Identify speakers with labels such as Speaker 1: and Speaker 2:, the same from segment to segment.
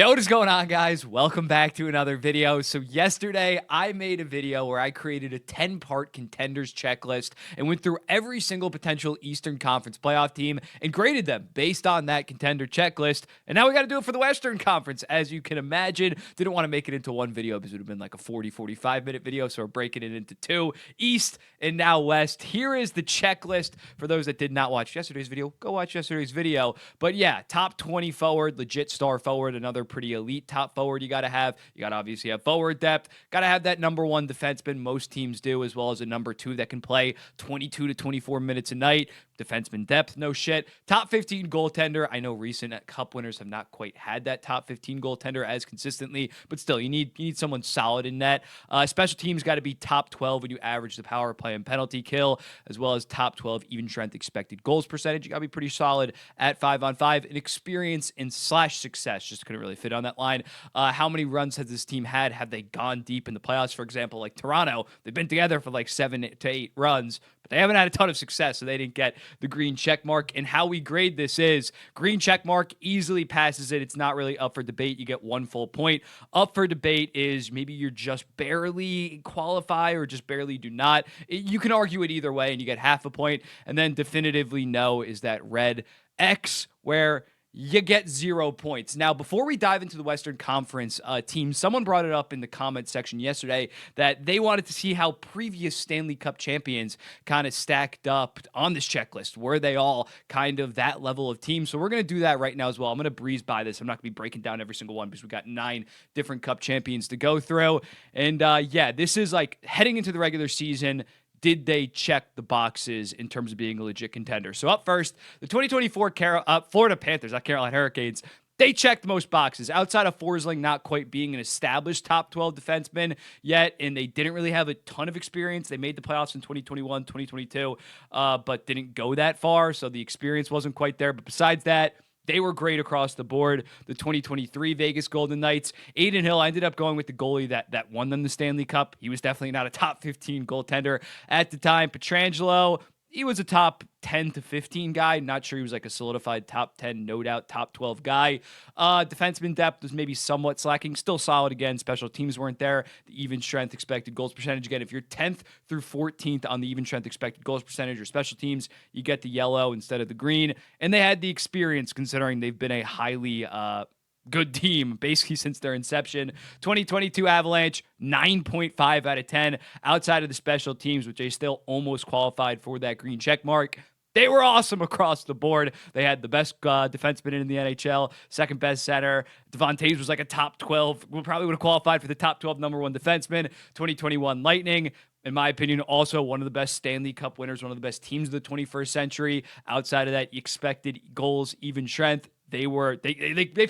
Speaker 1: Yo, what is going on, guys? Welcome back to another video. So yesterday, I made a video where I created a 10-part contenders checklist and went through every single potential Eastern Conference playoff team and graded them based on that contender checklist. And now we got to do it for the Western Conference. As you can imagine, didn't want to make it into one video because it would have been like a 45-minute video. So we're breaking it into two, East and now West. Here is the checklist for those that did not watch yesterday's video. Go watch yesterday's video. But yeah, top 20 forward, legit star forward, another pretty elite top forward you got to have. You got to obviously have forward depth. Got to have that number one defenseman. Most teams do, as well as a number two that can play 22 to 24 minutes a night. Defenseman depth, no shit. Top 15 goaltender. I know recent Cup winners have not quite had that top 15 goaltender as consistently, but still, you need someone solid in net. Special teams got to be top 12 when you average the power play and penalty kill, as well as top 12 even strength expected goals percentage. You got to be pretty solid at 5-on-5. And experience and / success just couldn't really fit on that line. How many runs has this team had? Have they gone deep in the playoffs? For example, like Toronto, they've been together for like 7 to 8 runs, but they haven't had a ton of success, so they didn't get the green check mark. And how we grade this is green check mark easily passes it. It's not really up for debate. You get 1 full point. Up for debate is maybe you're just barely qualify or just barely do not. You can argue it either way and you get half a point. And then definitively no is that red X, where you get 0 points. Now, before we dive into the Western Conference team, someone brought it up in the comments section yesterday that they wanted to see how previous Stanley Cup champions kind of stacked up on this checklist. Were they all kind of that level of team? So we're going to do that right now as well. I'm going to breeze by this. I'm not going to be breaking down every single one because we've got 9 different Cup champions to go through. And yeah, this is like heading into the regular season. Did they check the boxes in terms of being a legit contender? So up first, the 2024 Florida Panthers, not Carolina Hurricanes, they checked most boxes. Outside of Forsling not quite being an established top 12 defenseman yet, and they didn't really have a ton of experience. They made the playoffs in 2021, 2022, but didn't go that far, so the experience wasn't quite there. But besides that, they were great across the board. The 2023 Vegas Golden Knights, Adin Hill, I ended up going with the goalie that won them the Stanley Cup. He was definitely not a top 15 goaltender at the time. Pietrangelo, he was a top 10 to 15 guy. Not sure he was like a solidified top 10, no doubt, top 12 guy. Defenseman depth was maybe somewhat slacking. Still solid again. Special teams weren't there. The even strength expected goals percentage. Again, if you're 10th through 14th on the even strength expected goals percentage or special teams, you get the yellow instead of the green. And they had the experience considering they've been a highly good team basically since their inception. 2022 Avalanche, 9.5 out of 10 outside of the special teams, which they still almost qualified for that green check mark. They were awesome across the board. They had the best defenseman in the NHL, second best center. Devon Toews was like a top 12. We probably would have qualified for the top 12 number one defenseman. 2021 Lightning, in my opinion, also one of the best Stanley Cup winners, one of the best teams of the 21st century. Outside of that, expected goals, even strength. They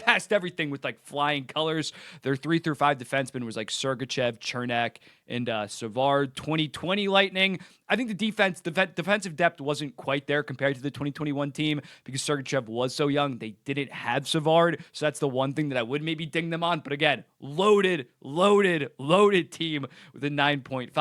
Speaker 1: passed everything with like flying colors. Their 3 through 5 defensemen was like Sergachev, Chernak, and Savard. 2020 Lightning, I think the defensive depth wasn't quite there compared to the 2021 team because Sergachev was so young. They didn't have Savard, so that's the one thing that I would maybe ding them on. But again, loaded team with a 9.5.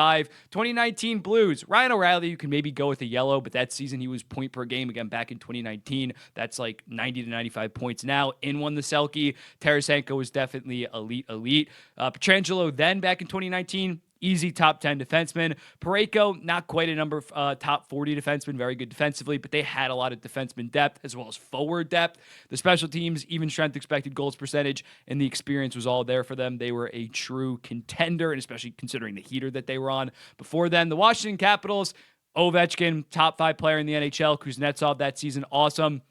Speaker 1: 2019 Blues, Ryan O'Reilly, you can maybe go with a yellow, but that season he was point per game again back in 2019. That's like 90 to 95 points now. Won the Selke. Tarasenko was definitely elite. Pietrangelo then back in 2019, easy top 10 defenseman. Parayko, not quite a top 40 defenseman, very good defensively, but they had a lot of defenseman depth as well as forward depth. The special teams, even strength expected goals percentage, and the experience was all there for them. They were a true contender, and especially considering the heater that they were on before then. The Washington Capitals, Ovechkin, top 5 player in the NHL. Kuznetsov that season, awesome.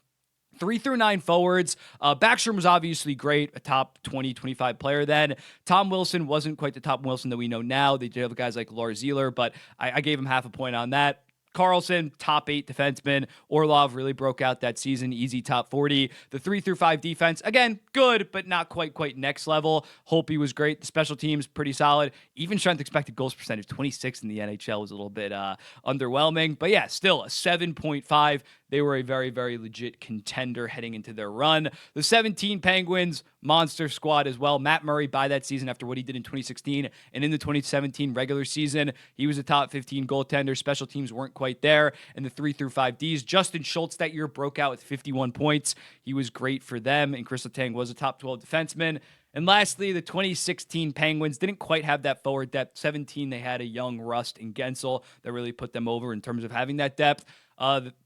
Speaker 1: 3 through 9 forwards. Backstrom was obviously great, a top 20, 25 player then. Tom Wilson wasn't quite the Tom Wilson that we know now. They did have guys like Lars Zealer, but I gave him half a point on that. Carlson, top 8 defenseman. Orlov really broke out that season, easy top 40. The 3 through 5 defense, again, good, but not quite next level. Holtby was great. The special teams, pretty solid. Even strength expected goals percentage, 26 in the NHL was a little bit underwhelming. But yeah, still a 7.5. they were a very, very legit contender heading into their run. The 17 Penguins, monster squad as well. Matt Murray by that season after what he did in 2016 and in the 2017 regular season, he was a top 15 goaltender. Special teams weren't quite there. And the 3 through 5 Ds. Justin Schultz that year broke out with 51 points. He was great for them. And Chris Letang was a top 12 defenseman. And lastly, the 2016 Penguins didn't quite have that forward depth. 17, they had a young Rust and Gensel that really put them over in terms of having that depth.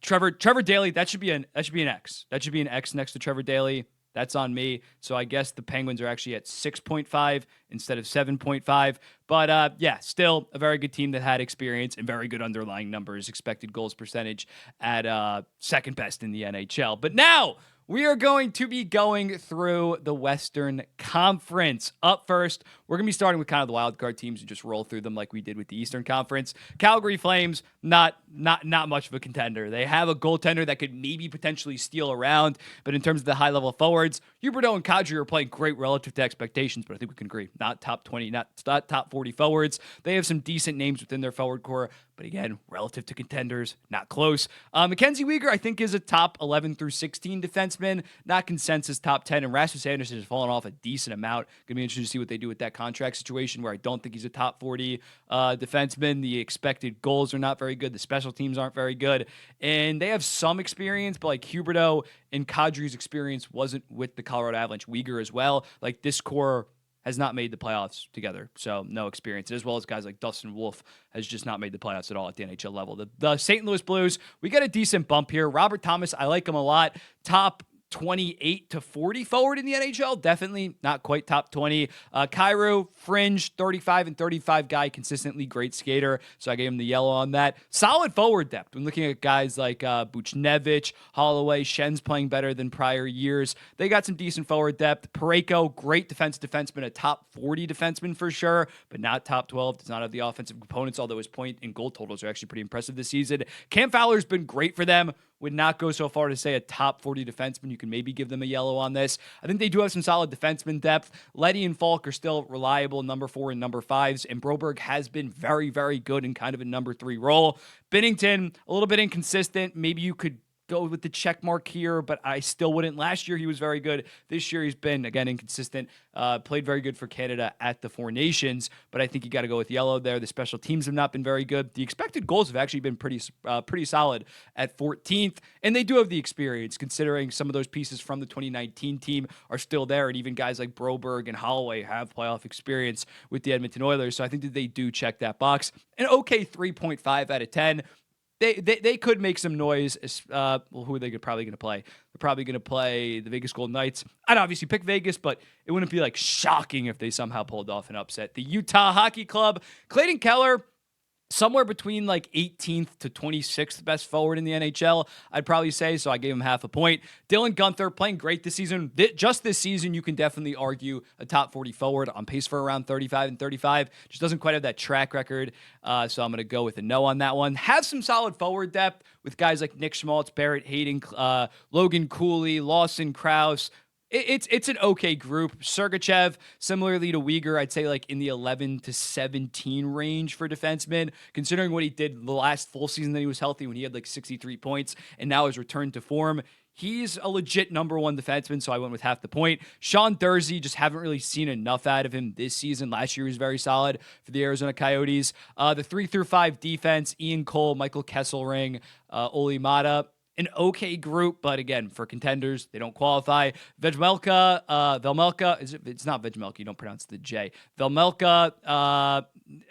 Speaker 1: Trevor Daley, that should be an X. That should be an X next to Trevor Daley. That's on me. So I guess the Penguins are actually at 6.5 instead of 7.5. But yeah, still a very good team that had experience and very good underlying numbers. Expected goals percentage at second best in the NHL. But now we are going to be going through the Western Conference. Up first, we're going to be starting with kind of the wild card teams and just roll through them like we did with the Eastern Conference. Calgary Flames, not much of a contender. They have a goaltender that could maybe potentially steal around, but in terms of the high-level forwards, Huberdeau and Kadri are playing great relative to expectations, but I think we can agree, not top 20, not top 40 forwards. They have some decent names within their forward core, but again, relative to contenders, not close. Mackenzie Weegar, I think, is a top 11 through 16 defenseman, not consensus top 10, and Rasmus Anderson has fallen off a decent amount. Going to be interesting to see what they do with that contract situation where I don't think he's a top 40 defenseman. The expected goals are not very good. The special teams aren't very good. And they have some experience, but like Huberdeau and Kadri's experience wasn't with the Colorado Avalanche. Weegar as well. Like this core has not made the playoffs together, so no experience, as well as guys like Dustin Wolf has just not made the playoffs at all at the NHL level. The St. Louis Blues, we got a decent bump here. Robert Thomas, I like him a lot. Top 28 to 40 forward in the NHL. Definitely not quite top 20. Kyrou, fringe, 35 and 35 guy, consistently great skater. So I gave him the yellow on that. Solid forward depth. When looking at guys like Buchnevich, Holloway, Schen's playing better than prior years. They got some decent forward depth. Parayko, great defenseman, a top 40 defenseman for sure, but not top 12. Does not have the offensive components, although his point and goal totals are actually pretty impressive this season. Cam Fowler's been great for them. Would not go so far to say a top 40 defenseman. You can maybe give them a yellow on this. I think they do have some solid defenseman depth. Leddy and Falk are still reliable number 4 and number 5s, and Broberg has been very, very good in kind of a number 3 role. Binnington, a little bit inconsistent. Maybe you could go with the check mark here, but I still wouldn't. Last year, he was very good. This year, he's been, again, inconsistent. Played very good for Canada at the Four Nations, but I think you got to go with yellow there. The special teams have not been very good. The expected goals have actually been pretty solid at 14th, and they do have the experience, considering some of those pieces from the 2019 team are still there, and even guys like Broberg and Holloway have playoff experience with the Edmonton Oilers, so I think that they do check that box. An okay 3.5 out of 10. They could make some noise. Well, who are they probably going to play? They're probably going to play the Vegas Golden Knights. I'd obviously pick Vegas, but it wouldn't be like shocking if they somehow pulled off an upset. The Utah Hockey Club, Clayton Keller, somewhere between like 18th to 26th best forward in the NHL, I'd probably say, so I gave him half a point. Dylan Guenther playing great this season. Just this season, you can definitely argue a top 40 forward, on pace for around 35 and 35. Just doesn't quite have that track record, so I'm going to go with a no on that one. Have some solid forward depth with guys like Nick Schmaltz, Barrett Hayden, Logan Cooley, Lawson Krause. It's an okay group. Sergachev, similarly to Weegar, I'd say like in the 11 to 17 range for defensemen, considering what he did the last full season that he was healthy when he had like 63 points and now his return to form. He's a legit number 1 defenseman, so I went with half the point. Sean Durzi, just haven't really seen enough out of him this season. Last year he was very solid for the Arizona Coyotes. The 3 through 5 defense, Ian Cole, Michael Kesselring, Oli Mata. An okay group, but again, for contenders, they don't qualify. Velmelka, it's not Vejmelka, you don't pronounce the J. Velmelka,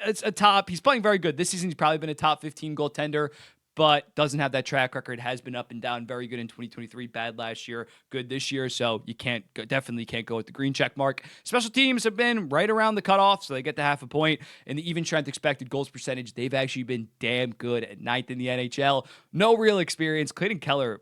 Speaker 1: it's a top. He's playing very good. This season, he's probably been a top 15 goaltender, but doesn't have that track record, has been up and down, very good in 2023, bad last year, good this year, so you definitely can't go with the green check mark. Special teams have been right around the cutoff, so they get the half a point, and the even strength expected goals percentage, they've actually been damn good at 9th in the NHL. No real experience. Clayton Keller,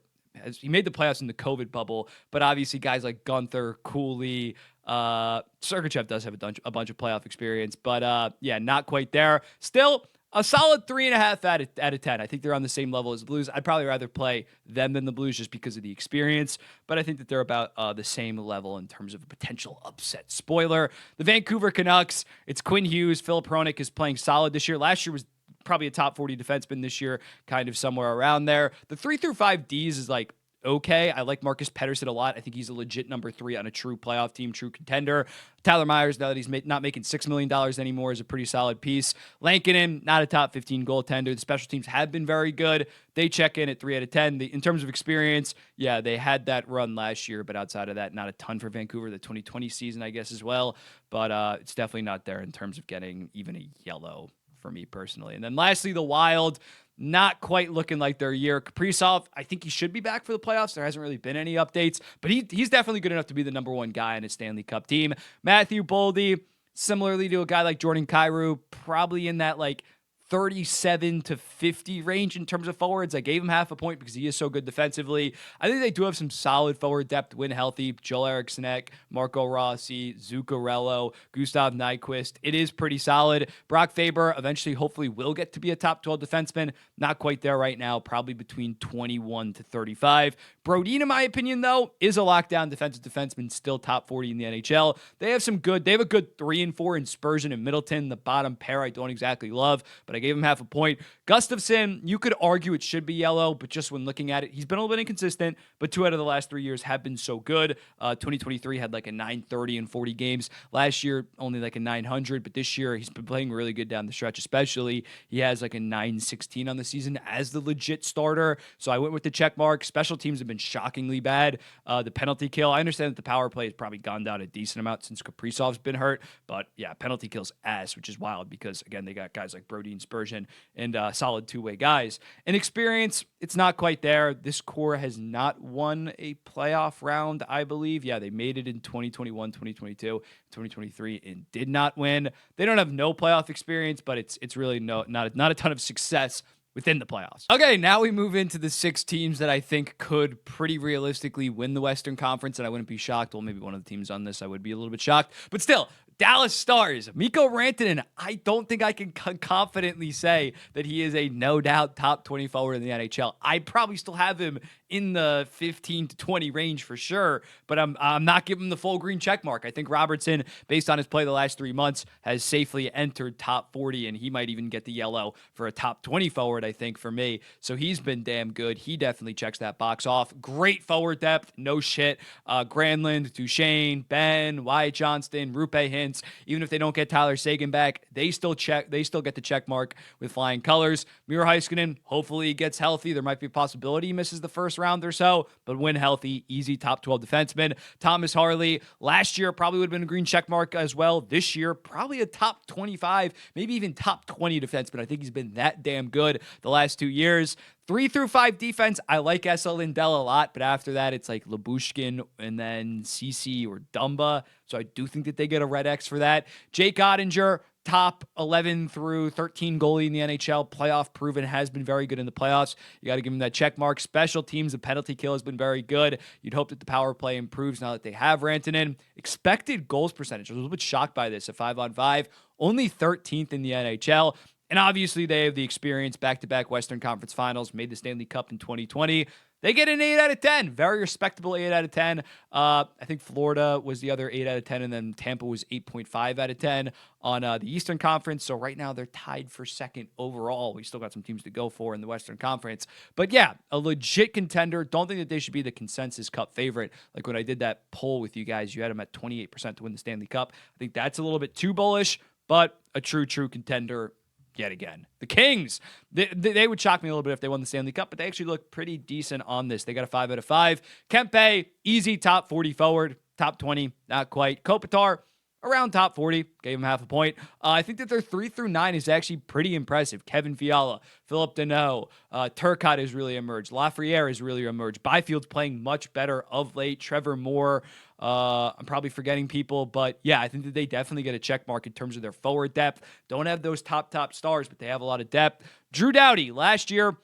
Speaker 1: he made the playoffs in the COVID bubble, but obviously guys like Guenther, Cooley, Sergachev does have a bunch of playoff experience, but yeah, not quite there. Still, a solid 3.5 out of 10. I think they're on the same level as the Blues. I'd probably rather play them than the Blues just because of the experience, but I think that they're about the same level in terms of a potential upset. Spoiler, the Vancouver Canucks, it's Quinn Hughes. Philip Hronik is playing solid this year. Last year was probably a top 40 defenseman this year, kind of somewhere around there. The 3 through 5 Ds is like, okay. I like Marcus Pettersson a lot. I think he's a legit number 3 on a true playoff team, true contender. Tyler Myers, now that he's not making $6 million anymore, is a pretty solid piece. Lankinen, not a top 15 goaltender. The special teams have been very good. They check in at 3 out of 10. In terms of experience, yeah, they had that run last year, but outside of that, not a ton for Vancouver. The 2020 season, I guess, as well. But it's definitely not there in terms of getting even a yellow for me personally. And then lastly, the Wild. Not quite looking like their year. Kaprizov, I think he should be back for the playoffs. There hasn't really been any updates, but he's definitely good enough to be the number 1 guy in a Stanley Cup team. Matthew Boldy, similarly to a guy like Jordan Kyrou, probably in that like 37 to 50 range in terms of forwards. I gave him half a point because he is so good defensively. I think they do have some solid forward depth when healthy. Joel Eriksson, Marco Rossi, Zuccarello, Gustav Nyquist. It is pretty solid. Brock Faber eventually hopefully will get to be a top 12 defenseman. Not quite there right now, probably between 21 to 35. Brodin, in my opinion, though, is a lockdown defensive defenseman, still top 40 in the NHL. They have a good 3 and 4 in Spurgeon and Middleton. The bottom pair I don't exactly love, but I gave him half a point. Gustafsson, you could argue it should be yellow, but just when looking at it, he's been a little bit inconsistent, but 2 out of the last 3 years have been so good. 2023 had like a 930 in 40 games. Last year, only like a 900, but this year he's been playing really good down the stretch, especially. He has like a 916 on the season as the legit starter, so I went with the check mark. Special teams have been shockingly bad. The penalty kill, I understand that the power play has probably gone down a decent amount since Kaprizov's been hurt, but yeah, penalty kill's ass, which is wild because, again, they got guys like Brodin, Spurgeon, and solid 2-way guys. And experience, it's not quite there. This core has not won a playoff round, I believe. Yeah, they made it in 2021, 2022, 2023, and did not win. They don't have no playoff experience, but it's really not a ton of success within the playoffs. Okay, now we move into the 6 teams that I think could pretty realistically win the Western Conference, and I wouldn't be shocked. Well, maybe one of the teams on this I would be a little bit shocked, but still, Dallas Stars, Mikko Rantanen, I don't think I can confidently say that he is a no-doubt top 20 forward in the NHL. I probably still have him in the 15 to 20 range for sure, but I'm not giving him the full green check mark. I think Robertson, based on his play the last 3 months, has safely entered top 40, and he might even get the yellow for a top 20 forward, I think, for me. So he's been damn good. He definitely checks that box off. Great forward depth, no shit. Granlund, Duchesne, Ben, Wyatt Johnston, Rupe Hintz. Even if they don't get Tyler Seguin back, they still get the check mark with flying colors. Miro Heiskanen, hopefully he gets healthy. There might be a possibility he misses the first round or so, but when healthy, easy top 12 defenseman. Thomas Harley, last year probably would have been a green check mark as well. This year, probably a top 25, maybe even top 20 defenseman. I think he's been that damn good the last 2 years. 3 through 5 defense, I like SL Lindell a lot, but after that, it's like Lyubushkin and then CC or Dumba. So I do think that they get a red X for that. Jake Ottinger, top 11 through 13 goalie in the NHL, playoff proven, has been very good in the playoffs. You got to give him that check mark. Special teams, the penalty kill has been very good. You'd hope that the power play improves now that they have Rantanen. Expected goals percentage, I was a little bit shocked by this, at 5-on-5, only 13th in the NHL. And obviously, they have the experience, back-to-back Western Conference Finals, made the Stanley Cup in 2020. They get an 8 out of 10. Very respectable 8 out of 10. I think Florida was the other 8 out of 10, and then Tampa was 8.5 out of 10 on the Eastern Conference. So right now, they're tied for second overall. We still got some teams to go for in the Western Conference. But yeah, a legit contender. Don't think that they should be the consensus Cup favorite. Like when I did that poll with you guys, you had them at 28% to win the Stanley Cup. I think that's a little bit too bullish, but a true contender yet again. The Kings, they would shock me a little bit if they won the Stanley Cup, but they actually look pretty decent on this. They got a 5 out of 5. Kempe, easy top 40 forward. Top 20, not quite. Kopitar, around top 40. Gave him half a point. I think that their 3 through 9 is actually pretty impressive. Kevin Fiala, Philip Deneau, Turcotte has really emerged. Lafreniere has really emerged. Byfield's playing much better of late. Trevor Moore, I'm probably forgetting people, but yeah, I think that they definitely get a check mark in terms of their forward depth. Don't have those top stars, but they have a lot of depth. Drew Doughty, last year,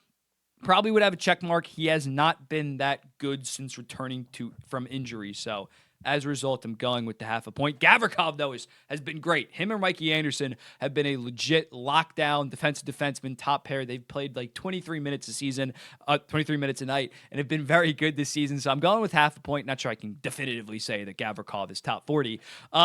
Speaker 1: probably would have a check mark. He has not been that good since returning from injury, so as a result, I'm going with the half a point. Gavrikov, though, has been great. Him and Mikey Anderson have been a legit lockdown defenseman top pair. They've played like 23 minutes a season, 23 minutes a night, and have been very good this season. So I'm going with half a point. Not sure I can definitively say that Gavrikov is top 40.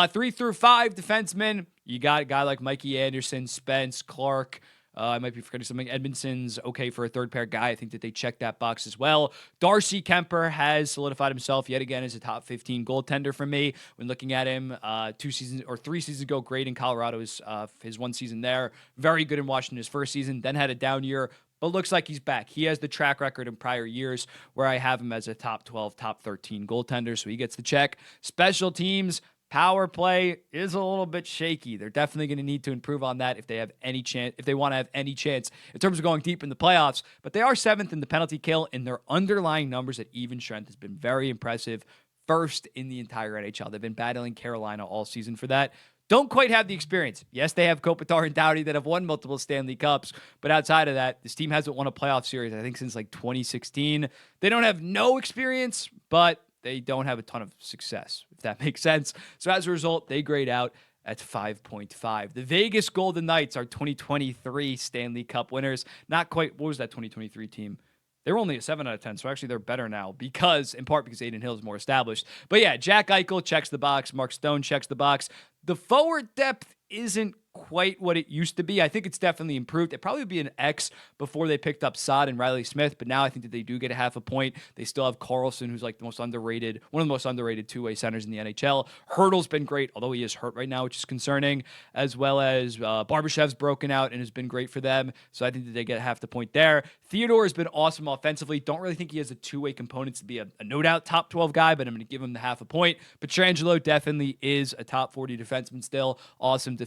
Speaker 1: 3 through 5 defensemen. You got a guy like Mikey Anderson, Spence, Clark, I might be forgetting something. Edmondson's okay for a third pair guy. I think that they check that box as well. Darcy Kemper has solidified himself yet again as a top 15 goaltender for me. When looking at him 3 seasons ago, great in Colorado, his one season there. Very good in Washington his first season, then had a down year, but looks like he's back. He has the track record in prior years where I have him as a top 12, top 13 goaltender, so he gets the check. Special teams, power play is a little bit shaky. They're definitely going to need to improve on that if they have any chance, if they want to have any chance in terms of going deep in the playoffs. But they are 7th in the penalty kill, and their underlying numbers at even strength has been very impressive. First in the entire NHL. They've been battling Carolina all season for that. Don't quite have the experience. Yes, they have Kopitar and Doughty that have won multiple Stanley Cups, but outside of that, this team hasn't won a playoff series, I think, since like 2016. They don't have no experience, but they don't have a ton of success, if that makes sense. So as a result, they grade out at 5.5. The Vegas Golden Knights are 2023 Stanley Cup winners. Not quite. What was that 2023 team? They were only a 7 out of 10, so actually they're better now in part because Adin Hill is more established. But yeah, Jack Eichel checks the box. Mark Stone checks the box. The forward depth isn't quite what it used to be. I think it's definitely improved. It probably would be an X before they picked up Saad and Riley Smith, but now I think that they do get a half a point. They still have Carlson, who's like one of the most underrated two-way centers in the NHL. Hurdle's been great, although he is hurt right now, which is concerning, as well as Barbashev's broken out and has been great for them, so I think that they get half the point there. Theodore has been awesome offensively. Don't really think he has a two-way component to be a no-doubt top 12 guy, but I'm going to give him the half a point. Pietrangelo definitely is a top 40 defenseman still. Awesome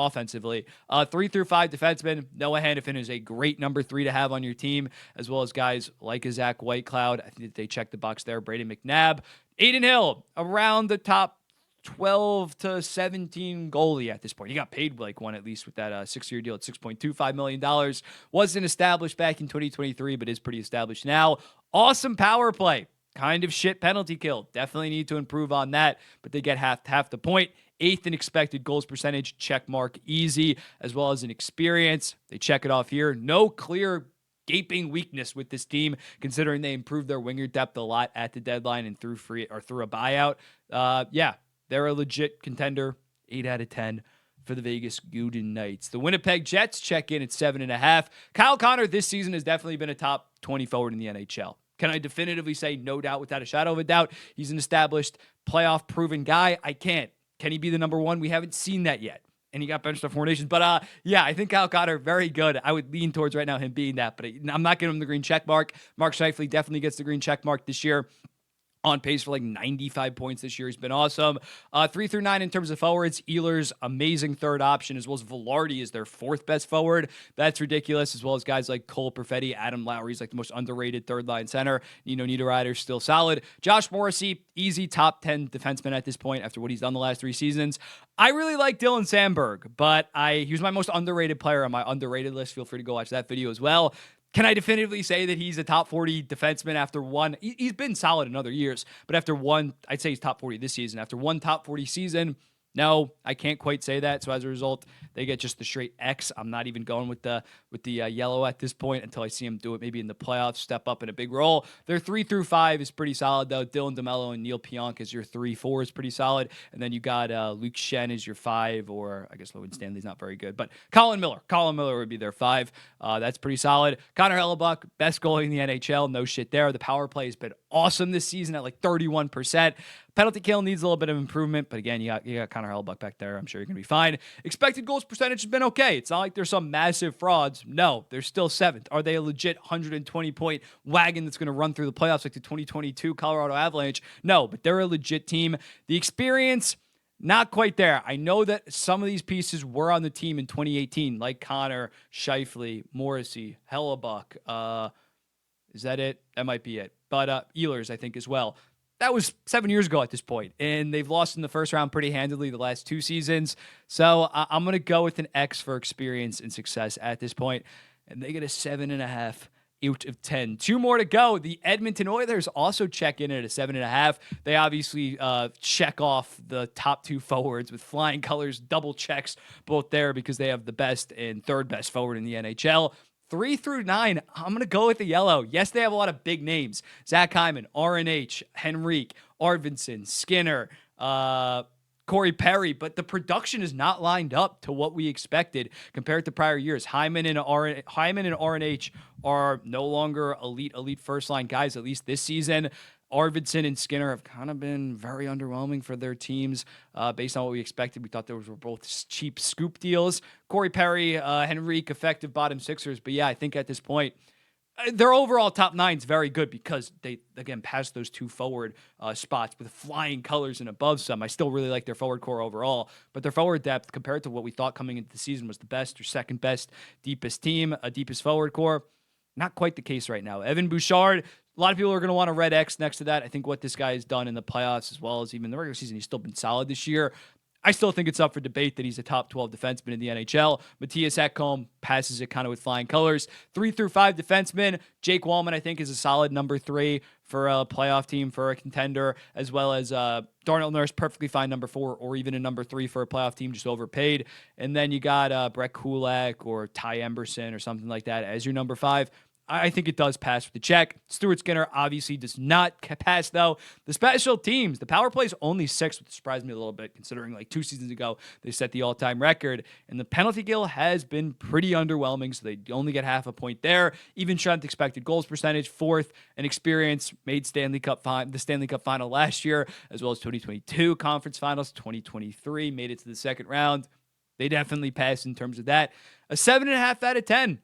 Speaker 1: offensively. 3 through 5 defensemen. Noah Hannafin is a great number 3 to have on your team, as well as guys like a Zach Whitecloud. I think that they check the box there. Braden McNabb. Adin Hill, around the top 12 to 17 goalie at this point. He got paid like one at least with that 6-year deal at $6.25 million. Wasn't established back in 2023, but is pretty established now. Awesome power play. Kind of shit penalty kill. Definitely need to improve on that, but they get half the point. 8th in expected goals percentage, check mark, easy, as well as an experience. They check it off here. No clear gaping weakness with this team, considering they improved their winger depth a lot at the deadline and through a buyout. Yeah, they're a legit contender. 8 out of 10 for the Vegas Golden Knights. The Winnipeg Jets check in at 7.5. Kyle Connor this season has definitely been a top 20 forward in the NHL. Can I definitively say, no doubt, without a shadow of a doubt, he's an established playoff-proven guy? I can't. Can he be the number 1? We haven't seen that yet. And he got benched on 4 Nations. But yeah, I think Kyle Connor, very good. I would lean towards right now him being that. But I'm not giving him the green check mark. Mark Scheifele definitely gets the green check mark this year. On pace for like 95 points this year. He's been awesome. 3 through 9 in terms of forwards. Ehlers, amazing third option, as well as Velarde is their 4th best forward. That's ridiculous, as well as guys like Cole Perfetti, Adam Lowry's like the most underrated third-line center. Niederreiter's still solid. Josh Morrissey, easy top 10 defenseman at this point after what he's done the last 3 seasons. I really like Dylan Sandberg, but he was my most underrated player on my underrated list. Feel free to go watch that video as well. Can I definitively say that he's a top 40 defenseman after one? He's been solid in other years, but after one, I'd say he's top 40 this season. After one top 40 season, no, I can't quite say that. So as a result, they get just the straight X. I'm not even going with the yellow at this point until I see him do it maybe in the playoffs, step up in a big role. Their 3 through 5 is pretty solid, though. Dylan DeMello and Neil Pionk as your 3-4 is pretty solid. And then you got Luke Shen as your 5, or I guess Logan Stanley's not very good. But Colin Miller would be their 5. That's pretty solid. Connor Hellebuck, best goalie in the NHL. No shit there. The power play has been awesome this season at like 31%. Penalty kill needs a little bit of improvement, but again, you got Connor Hellebuck back there. I'm sure you're going to be fine. Expected goals percentage has been okay. It's not like there's some massive frauds. No, they're still 7th. Are they a legit 120-point wagon that's going to run through the playoffs like the 2022 Colorado Avalanche? No, but they're a legit team. The experience, not quite there. I know that some of these pieces were on the team in 2018, like Connor, Scheifele, Morrissey, Hellebuck. Is that it? That might be it. But Ehlers, I think, as well. That was 7 years ago at this point, and they've lost in the first round pretty handily the last 2 seasons. So I'm going to go with an X for experience and success at this point, and they get a 7.5 out of 10. 2 more to go. The Edmonton Oilers also check in at a 7.5. They obviously check off the top 2 forwards with flying colors, double checks both there because they have the best and 3rd best forward in the NHL. 3 through 9, I'm going to go with the yellow. Yes, they have a lot of big names. Zach Hyman, RNH, Henrique, Arvidsson, Skinner, Corey Perry, but the production is not lined up to what we expected compared to prior years. Hyman and RNH are no longer elite first line guys, at least this season. Arvidsson and Skinner have kind of been very underwhelming for their teams based on what we expected. We thought those were both cheap scoop deals. Corey Perry, Henrique, effective bottom sixers. But yeah, I think at this point, their overall top nine is very good because they, again, passed those two forward spots with flying colors and above some. I still really like their forward core overall, but their forward depth compared to what we thought coming into the season was the best or second best, deepest team, deepest forward core. Not quite the case right now. Evan Bouchard, a lot of people are going to want a red X next to that. I think what this guy has done in the playoffs as well as even the regular season, he's still been solid this year. I still think it's up for debate that he's a top 12 defenseman in the NHL. Matthias Ekholm passes it kind of with flying colors. 3 through 5 defensemen. Jake Wallman, I think, is a solid number 3 for a playoff team, for a contender, as well as Darnell Nurse, perfectly fine number 4, or even a number 3 for a playoff team, just overpaid. And then you got Brett Kulak or Ty Emberson or something like that as your number 5. I think it does pass with the check. Stuart Skinner obviously does not pass, though. The special teams, the power play is only 6, which surprised me a little bit, considering like 2 seasons ago they set the all-time record. And the penalty kill has been pretty underwhelming, so they only get half a point there. Even strength expected goals percentage, 4th, and experience made the Stanley Cup final last year, as well as 2022 conference finals. 2023 made it to the second round. They definitely pass in terms of that. A 7.5 out of 10.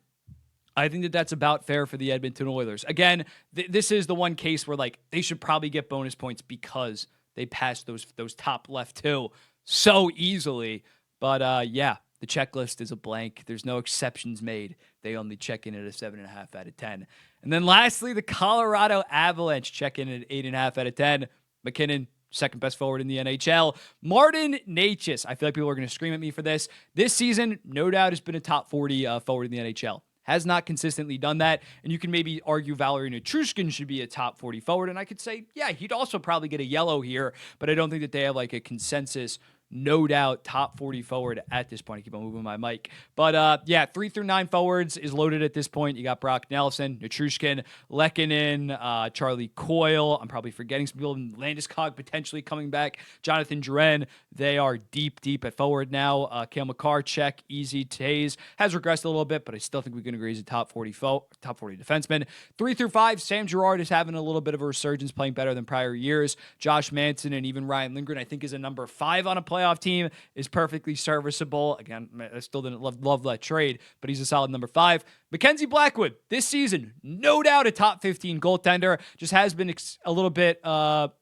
Speaker 1: I think that that's about fair for the Edmonton Oilers. Again, this is the one case where like they should probably get bonus points because they passed those top left 2 so easily. But yeah, the checklist is a blank. There's no exceptions made. They only check in at a 7.5 out of 10. And then lastly, the Colorado Avalanche check in at 8.5 out of 10. McKinnon, second best forward in the NHL. Martin Necas, I feel like people are going to scream at me for this. This season, no doubt, has been a top 40 forward in the NHL. Has not consistently done that. And you can maybe argue Valerie Nichushkin should be a top 40 forward. And I could say, yeah, he'd also probably get a yellow here, but I don't think that they have like a consensus, no doubt, top 40 forward at this point. I keep on moving my mic. But yeah, 3 through 9 forwards is loaded at this point. You got Brock Nelson, Nichushkin, Lehkonen, Charlie Coyle. I'm probably forgetting some people. Landeskog potentially coming back. Jonathan Drouin. They are deep at forward now. Cale Makar, check. Easy. Taze has regressed a little bit, but I still think we can agree he's a top 40 defenseman. 3 through 5, Sam Girard is having a little bit of a resurgence, playing better than prior years. Josh Manson and even Ryan Lindgren, I think, is a number 5 on a playoff team, is perfectly serviceable. Again, I still didn't love that trade, but he's a solid number 5. Mackenzie Blackwood, this season, no doubt a top 15 goaltender, just has been a little bit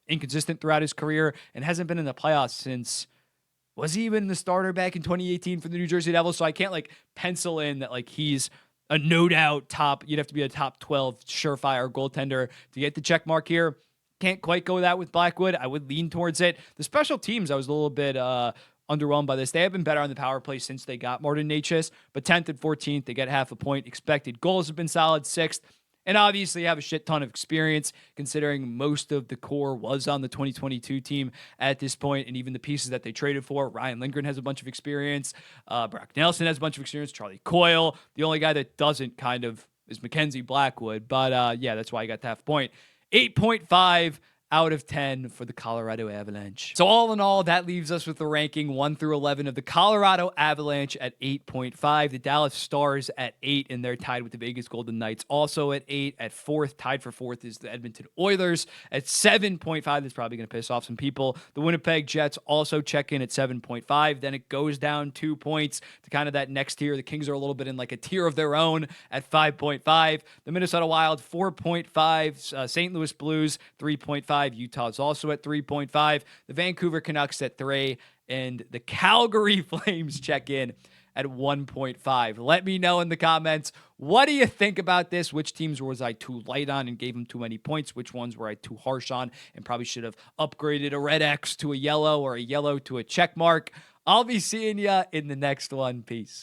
Speaker 1: inconsistent throughout his career and hasn't been in the playoffs since, was he even the starter back in 2018 for the New Jersey Devils? So I can't like pencil in that like he's a no doubt top, you'd have to be a top 12 surefire goaltender to get the check mark here. Can't quite go that with Blackwood. I would lean towards it. The special teams, I was a little bit underwhelmed by this. They have been better on the power play since they got Martin Necas, but 10th and 14th, they get half a point. Expected goals have been solid, 6th. And obviously have a shit ton of experience, considering most of the core was on the 2022 team at this point, and even the pieces that they traded for. Ryan Lindgren has a bunch of experience. Brock Nelson has a bunch of experience. Charlie Coyle. The only guy that doesn't kind of is Mackenzie Blackwood. But yeah, that's why I got the half point. 8.5 out of 10 for the Colorado Avalanche. So all in all, that leaves us with the ranking 1 through 11 of the Colorado Avalanche at 8.5. The Dallas Stars at 8, and they're tied with the Vegas Golden Knights also at 8. At 4th, tied for 4th, is the Edmonton Oilers at 7.5. That's probably going to piss off some people. The Winnipeg Jets also check in at 7.5. Then it goes down 2 points to kind of that next tier. The Kings are a little bit in like a tier of their own at 5.5. The Minnesota Wild, 4.5. St. Louis Blues, 3.5. Utah's also at 3.5. The Vancouver Canucks at 3. And the Calgary Flames check in at 1.5. Let me know in the comments, what do you think about this? Which teams was I too light on and gave them too many points? Which ones were I too harsh on and probably should have upgraded a red X to a yellow or a yellow to a check mark? I'll be seeing you in the next one. Peace.